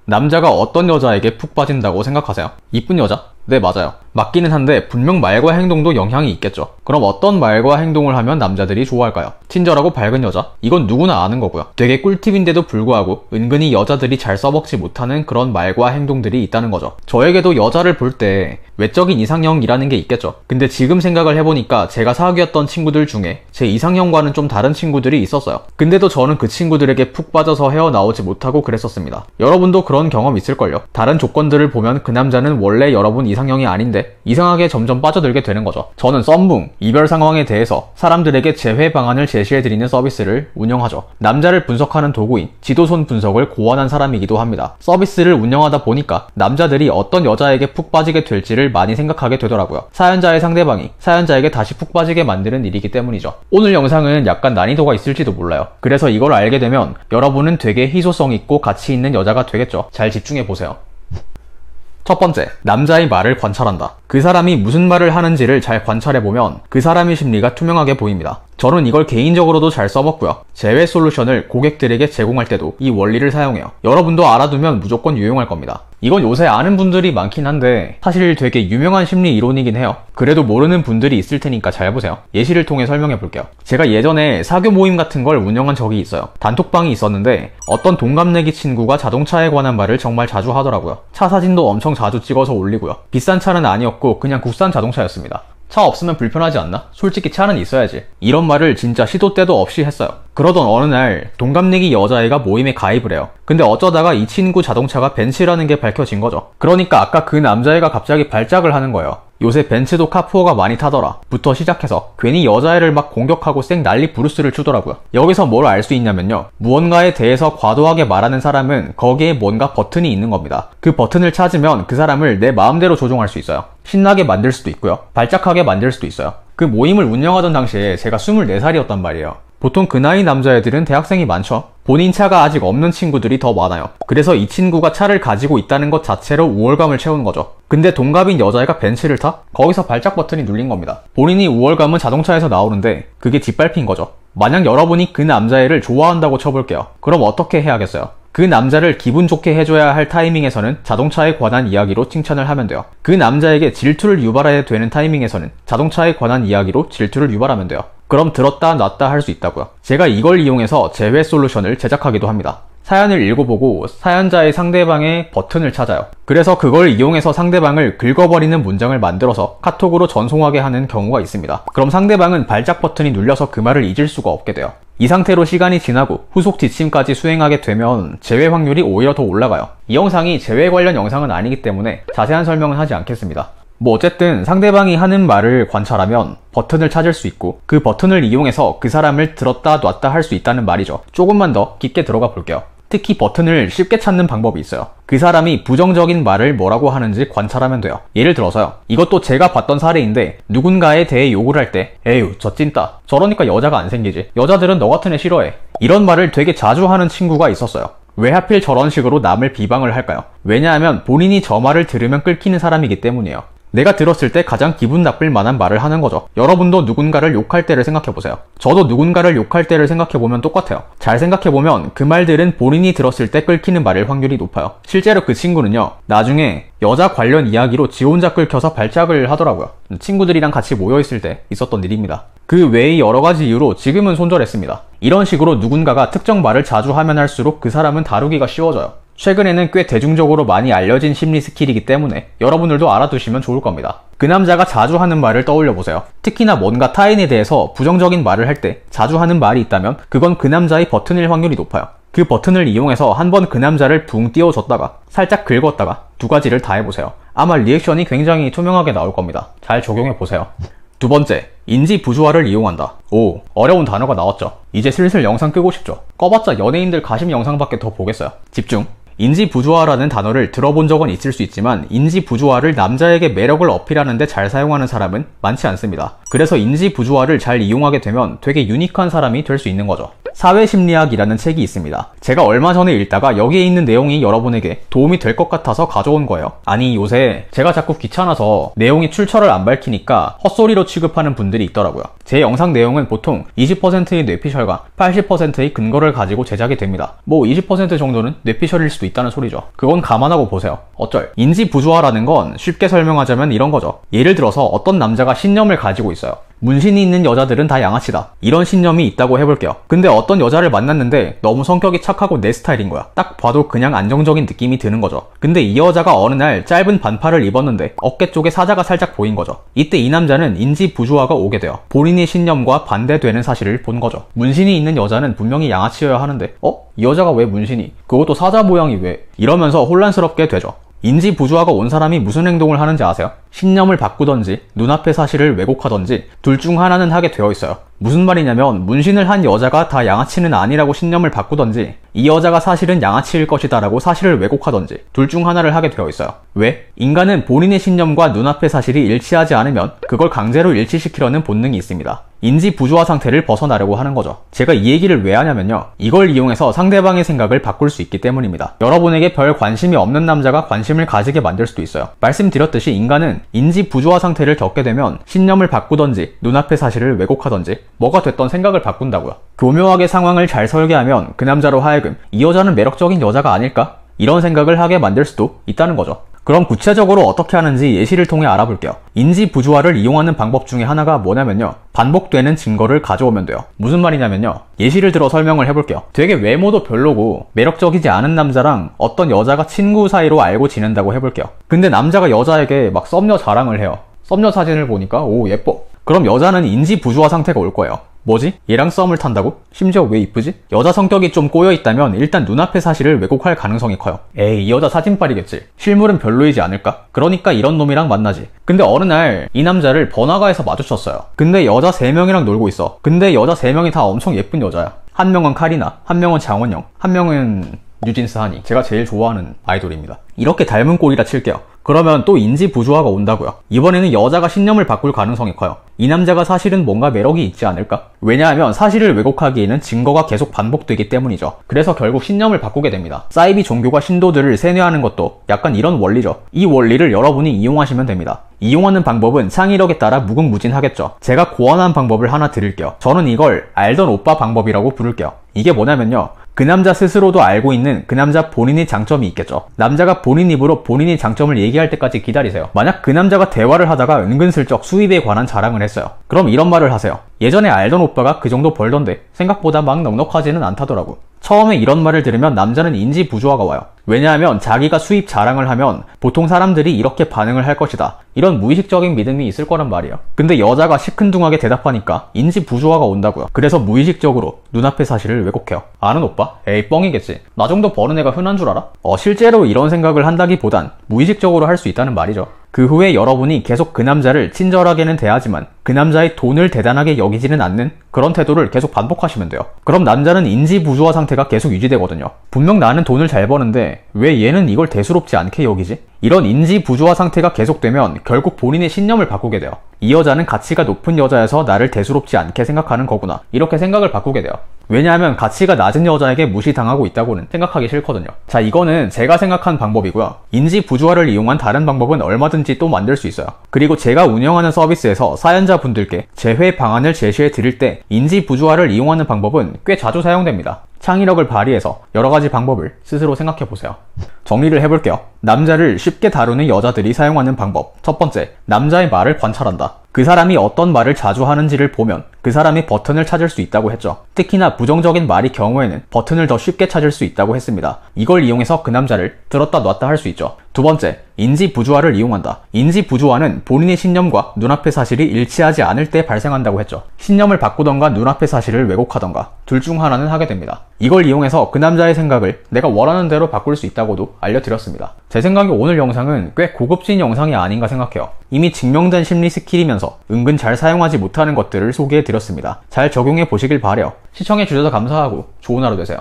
남자가 어떤 여자에게 푹 빠진다고 생각하세요? 이쁜 여자? 네, 맞아요. 맞기는 한데 분명 말과 행동도 영향이 있겠죠. 그럼 어떤 말과 행동을 하면 남자들이 좋아할까요? 친절하고 밝은 여자? 이건 누구나 아는 거고요. 되게 꿀팁인데도 불구하고 은근히 여자들이 잘 써먹지 못하는 그런 말과 행동들이 있다는 거죠. 저에게도 여자를 볼 때 외적인 이상형이라는 게 있겠죠. 근데 지금 생각을 해보니까 제가 사귀었던 친구들 중에 제 이상형과는 좀 다른 친구들이 있었어요. 근데도 저는 그 친구들에게 푹 빠져서 헤어나오지 못하고 그랬었습니다. 여러분도 그런 경험 있을걸요. 다른 조건들을 보면 그 남자는 원래 여러분 이상형이 아닌데 이상하게 점점 빠져들게 되는 거죠. 저는 썸붕, 이별 상황에 대해서 사람들에게 재회 방안을 제시해드리는 서비스를 운영하죠. 남자를 분석하는 도구인 지도손 분석을 고안한 사람이기도 합니다. 서비스를 운영하다 보니까 남자들이 어떤 여자에게 푹 빠지게 될지를 많이 생각하게 되더라고요. 사연자의 상대방이 사연자에게 다시 푹 빠지게 만드는 일이기 때문이죠. 오늘 영상은 약간 난이도가 있을지도 몰라요. 그래서 이걸 알게 되면 여러분은 되게 희소성 있고 가치 있는 여자가 되겠죠. 잘 집중해보세요. 첫 번째, 남자의 말을 관찰한다. 그 사람이 무슨 말을 하는지를 잘 관찰해보면 그 사람의 심리가 투명하게 보입니다. 저는 이걸 개인적으로도 잘 써먹고요. 제외 솔루션을 고객들에게 제공할 때도 이 원리를 사용해요. 여러분도 알아두면 무조건 유용할 겁니다. 이건 요새 아는 분들이 많긴 한데 사실 되게 유명한 심리 이론이긴 해요. 그래도 모르는 분들이 있을 테니까 잘 보세요. 예시를 통해 설명해 볼게요. 제가 예전에 사교 모임 같은 걸 운영한 적이 있어요. 단톡방이 있었는데 어떤 동갑내기 친구가 자동차에 관한 말을 정말 자주 하더라고요. 차 사진도 엄청 자주 찍어서 올리고요. 비싼 차는 아니었고 그냥 국산 자동차였습니다. 차 없으면 불편하지 않나? 솔직히 차는 있어야지. 이런 말을 진짜 시도 때도 없이 했어요. 그러던 어느 날 동갑내기 여자애가 모임에 가입을 해요. 근데 어쩌다가 이 친구 자동차가 벤츠라는 게 밝혀진 거죠. 그러니까 아까 그 남자애가 갑자기 발작을 하는 거예요. 요새 벤츠도 카푸어가 많이 타더라 부터 시작해서 괜히 여자애를 막 공격하고 쌩 난리 부르스를 추더라고요. 여기서 뭘 알 수 있냐면요, 무언가에 대해서 과도하게 말하는 사람은 거기에 뭔가 버튼이 있는 겁니다. 그 버튼을 찾으면 그 사람을 내 마음대로 조종할 수 있어요. 신나게 만들 수도 있고요, 발작하게 만들 수도 있어요. 그 모임을 운영하던 당시에 제가 24살이었단 말이에요. 보통 그 나이 남자애들은 대학생이 많죠. 본인 차가 아직 없는 친구들이 더 많아요. 그래서 이 친구가 차를 가지고 있다는 것 자체로 우월감을 채우는 거죠. 근데 동갑인 여자애가 벤츠를 타? 거기서 발작 버튼이 눌린 겁니다. 본인이 우월감은 자동차에서 나오는데 그게 뒷밟힌 거죠. 만약 여러분이 그 남자애를 좋아한다고 쳐볼게요. 그럼 어떻게 해야겠어요? 그 남자를 기분 좋게 해줘야 할 타이밍에서는 자동차에 관한 이야기로 칭찬을 하면 돼요. 그 남자에게 질투를 유발해야 되는 타이밍에서는 자동차에 관한 이야기로 질투를 유발하면 돼요. 그럼 들었다 놨다 할 수 있다고요. 제가 이걸 이용해서 제외 솔루션을 제작하기도 합니다. 사연을 읽어보고 사연자의 상대방의 버튼을 찾아요. 그래서 그걸 이용해서 상대방을 긁어버리는 문장을 만들어서 카톡으로 전송하게 하는 경우가 있습니다. 그럼 상대방은 발작 버튼이 눌려서 그 말을 잊을 수가 없게 돼요. 이 상태로 시간이 지나고 후속 지침까지 수행하게 되면 제외 확률이 오히려 더 올라가요. 이 영상이 제외 관련 영상은 아니기 때문에 자세한 설명은 하지 않겠습니다. 뭐 어쨌든 상대방이 하는 말을 관찰하면 버튼을 찾을 수 있고 그 버튼을 이용해서 그 사람을 들었다 놨다 할 수 있다는 말이죠. 조금만 더 깊게 들어가 볼게요. 특히 버튼을 쉽게 찾는 방법이 있어요. 그 사람이 부정적인 말을 뭐라고 하는지 관찰하면 돼요. 예를 들어서요, 이것도 제가 봤던 사례인데 누군가에 대해 욕을 할 때 에휴 저 찐따, 저러니까 여자가 안 생기지, 여자들은 너 같은 애 싫어해, 이런 말을 되게 자주 하는 친구가 있었어요. 왜 하필 저런 식으로 남을 비방을 할까요? 왜냐하면 본인이 저 말을 들으면 끌키는 사람이기 때문이에요. 내가 들었을 때 가장 기분 나쁠 만한 말을 하는 거죠. 여러분도 누군가를 욕할 때를 생각해보세요. 저도 누군가를 욕할 때를 생각해보면 똑같아요. 잘 생각해보면 그 말들은 본인이 들었을 때 끌키는 말일 확률이 높아요. 실제로 그 친구는요, 나중에 여자 관련 이야기로 지 혼자 끌켜서 발작을 하더라고요. 친구들이랑 같이 모여있을 때 있었던 일입니다. 그 외의 여러가지 이유로 지금은 손절했습니다. 이런 식으로 누군가가 특정 말을 자주 하면 할수록 그 사람은 다루기가 쉬워져요. 최근에는 꽤 대중적으로 많이 알려진 심리 스킬이기 때문에 여러분들도 알아두시면 좋을 겁니다. 그 남자가 자주 하는 말을 떠올려보세요. 특히나 뭔가 타인에 대해서 부정적인 말을 할 때 자주 하는 말이 있다면 그건 그 남자의 버튼일 확률이 높아요. 그 버튼을 이용해서 한번 그 남자를 붕 띄워줬다가 살짝 긁었다가 두 가지를 다 해보세요. 아마 리액션이 굉장히 투명하게 나올 겁니다. 잘 적용해보세요. 두 번째, 인지 부조화를 이용한다. 오, 어려운 단어가 나왔죠. 이제 슬슬 영상 끄고 싶죠. 꺼봤자 연예인들 가심 영상밖에 더 보겠어요. 집중. 인지 부조화라는 단어를 들어본 적은 있을 수 있지만 인지 부조화를 남자에게 매력을 어필하는데 잘 사용하는 사람은 많지 않습니다. 그래서 인지 부조화를 잘 이용하게 되면 되게 유니크한 사람이 될 수 있는 거죠. 사회심리학이라는 책이 있습니다. 제가 얼마 전에 읽다가 여기에 있는 내용이 여러분에게 도움이 될 것 같아서 가져온 거예요. 아니 요새 제가 자꾸 귀찮아서 내용이 출처를 안 밝히니까 헛소리로 취급하는 분들이 있더라고요. 제 영상 내용은 보통 20%의 뇌피셜과 80%의 근거를 가지고 제작이 됩니다. 뭐 20% 정도는 뇌피셜일 수도 수도 있다는 소리죠. 그건 감안하고 보세요. 어쩔. 인지 부조화라는 건 쉽게 설명하자면 이런 거죠. 예를 들어서 어떤 남자가 신념을 가지고 있어요. 문신이 있는 여자들은 다 양아치다. 이런 신념이 있다고 해볼게요. 근데 어떤 여자를 만났는데 너무 성격이 착하고 내 스타일인 거야. 딱 봐도 그냥 안정적인 느낌이 드는 거죠. 근데 이 여자가 어느 날 짧은 반팔을 입었는데 어깨 쪽에 사자가 살짝 보인 거죠. 이때 이 남자는 인지 부조화가 오게 돼요. 본인의 신념과 반대되는 사실을 본 거죠. 문신이 있는 여자는 분명히 양아치여야 하는데 이 여자가 왜 문신이? 그것도 사자 모양이 왜? 이러면서 혼란스럽게 되죠. 인지 부조화가 온 사람이 무슨 행동을 하는지 아세요? 신념을 바꾸던지 눈앞의 사실을 왜곡하던지 둘 중 하나는 하게 되어 있어요. 무슨 말이냐면 문신을 한 여자가 다 양아치는 아니라고 신념을 바꾸던지 이 여자가 사실은 양아치일 것이다 라고 사실을 왜곡하던지 둘 중 하나를 하게 되어 있어요. 왜? 인간은 본인의 신념과 눈앞의 사실이 일치하지 않으면 그걸 강제로 일치시키려는 본능이 있습니다. 인지 부조화 상태를 벗어나려고 하는 거죠. 제가 이 얘기를 왜 하냐면요. 이걸 이용해서 상대방의 생각을 바꿀 수 있기 때문입니다. 여러분에게 별 관심이 없는 남자가 관심을 가지게 만들 수도 있어요. 말씀드렸듯이 인간은 인지 부조화 상태를 겪게 되면 신념을 바꾸던지 눈앞의 사실을 왜곡하던지 뭐가 됐던 생각을 바꾼다고요. 교묘하게 상황을 잘 설계하면 그 남자로 하여금 이 여자는 매력적인 여자가 아닐까? 이런 생각을 하게 만들 수도 있다는 거죠. 그럼 구체적으로 어떻게 하는지 예시를 통해 알아볼게요. 인지 부조화를 이용하는 방법 중에 하나가 뭐냐면요. 반복되는 증거를 가져오면 돼요. 무슨 말이냐면요. 예시를 들어 설명을 해볼게요. 되게 외모도 별로고 매력적이지 않은 남자랑 어떤 여자가 친구 사이로 알고 지낸다고 해볼게요. 근데 남자가 여자에게 막 썸녀 자랑을 해요. 썸녀 사진을 보니까 오 예뻐. 그럼 여자는 인지 부조화 상태가 올 거예요. 뭐지? 얘랑 썸을 탄다고? 심지어 왜 이쁘지? 여자 성격이 좀 꼬여있다면 일단 눈앞의 사실을 왜곡할 가능성이 커요. 에이 이 여자 사진빨이겠지. 실물은 별로이지 않을까? 그러니까 이런 놈이랑 만나지. 근데 어느 날 이 남자를 번화가에서 마주쳤어요. 근데 여자 3명이랑 놀고 있어. 근데 여자 3명이 다 엄청 예쁜 여자야. 한 명은 카리나, 한 명은 장원영, 한 명은 뉴진스 하니. 제가 제일 좋아하는 아이돌입니다. 이렇게 닮은 꼴이라 칠게요. 그러면 또 인지 부조화가 온다고요. 이번에는 여자가 신념을 바꿀 가능성이 커요. 이 남자가 사실은 뭔가 매력이 있지 않을까? 왜냐하면 사실을 왜곡하기에는 증거가 계속 반복되기 때문이죠. 그래서 결국 신념을 바꾸게 됩니다. 사이비 종교가 신도들을 세뇌하는 것도 약간 이런 원리죠. 이 원리를 여러분이 이용하시면 됩니다. 이용하는 방법은 창의력에 따라 무궁무진하겠죠. 제가 고안한 방법을 하나 드릴게요. 저는 이걸 알던 오빠 방법이라고 부를게요. 이게 뭐냐면요. 그 남자 스스로도 알고 있는 그 남자 본인의 장점이 있겠죠. 남자가 본인 입으로 본인의 장점을 얘기할 때까지 기다리세요. 만약 그 남자가 대화를 하다가 은근슬쩍 수입에 관한 자랑을 했어요. 그럼 이런 말을 하세요. 예전에 알던 오빠가 그 정도 벌던데 생각보다 막 넉넉하지는 않다더라고. 처음에 이런 말을 들으면 남자는 인지 부조화가 와요. 왜냐하면 자기가 수입 자랑을 하면 보통 사람들이 이렇게 반응을 할 것이다. 이런 무의식적인 믿음이 있을 거란 말이에요. 근데 여자가 시큰둥하게 대답하니까 인지 부조화가 온다고요. 그래서 무의식적으로 눈앞의 사실을 왜곡해요. 아는 오빠? 에이 뻥이겠지. 나 정도 버는 애가 흔한 줄 알아? 실제로 이런 생각을 한다기보단 무의식적으로 할 수 있다는 말이죠. 그 후에 여러분이 계속 그 남자를 친절하게는 대하지만 그 남자의 돈을 대단하게 여기지는 않는 그런 태도를 계속 반복하시면 돼요. 그럼 남자는 인지 부조화 상태가 계속 유지되거든요. 분명 나는 돈을 잘 버는데 왜 얘는 이걸 대수롭지 않게 여기지? 이런 인지 부조화 상태가 계속되면 결국 본인의 신념을 바꾸게 돼요. 이 여자는 가치가 높은 여자여서 나를 대수롭지 않게 생각하는 거구나. 이렇게 생각을 바꾸게 돼요. 왜냐하면 가치가 낮은 여자에게 무시당하고 있다고는 생각하기 싫거든요. 자, 이거는 제가 생각한 방법이고요. 인지 부조화를 이용한 다른 방법은 얼마든지 또 만들 수 있어요. 그리고 제가 운영하는 서비스에서 사연자분들께 재회 방안을 제시해 드릴 때 인지 부조화를 이용하는 방법은 꽤 자주 사용됩니다. 창의력을 발휘해서 여러가지 방법을 스스로 생각해보세요. 정리를 해볼게요. 남자를 쉽게 다루는 여자들이 사용하는 방법. 첫 번째, 남자의 말을 관찰한다. 그 사람이 어떤 말을 자주 하는지를 보면 그 사람이 버튼을 찾을 수 있다고 했죠. 특히나 부정적인 말이 경우에는 버튼을 더 쉽게 찾을 수 있다고 했습니다. 이걸 이용해서 그 남자를 들었다 놨다 할 수 있죠. 두 번째, 인지 부조화를 이용한다. 인지 부조화는 본인의 신념과 눈앞의 사실이 일치하지 않을 때 발생한다고 했죠. 신념을 바꾸던가 눈앞의 사실을 왜곡하던가 둘 중 하나는 하게 됩니다. 이걸 이용해서 그 남자의 생각을 내가 원하는 대로 바꿀 수 있다고도 알려드렸습니다. 제 생각에 오늘 영상은 꽤 고급진 영상이 아닌가 생각해요. 이미 증명된 심리 스킬이면서 은근 잘 사용하지 못하는 것들을 소개해드렸습니다. 잘 적용해 보시길 바래요. 시청해주셔서 감사하고 좋은 하루 되세요.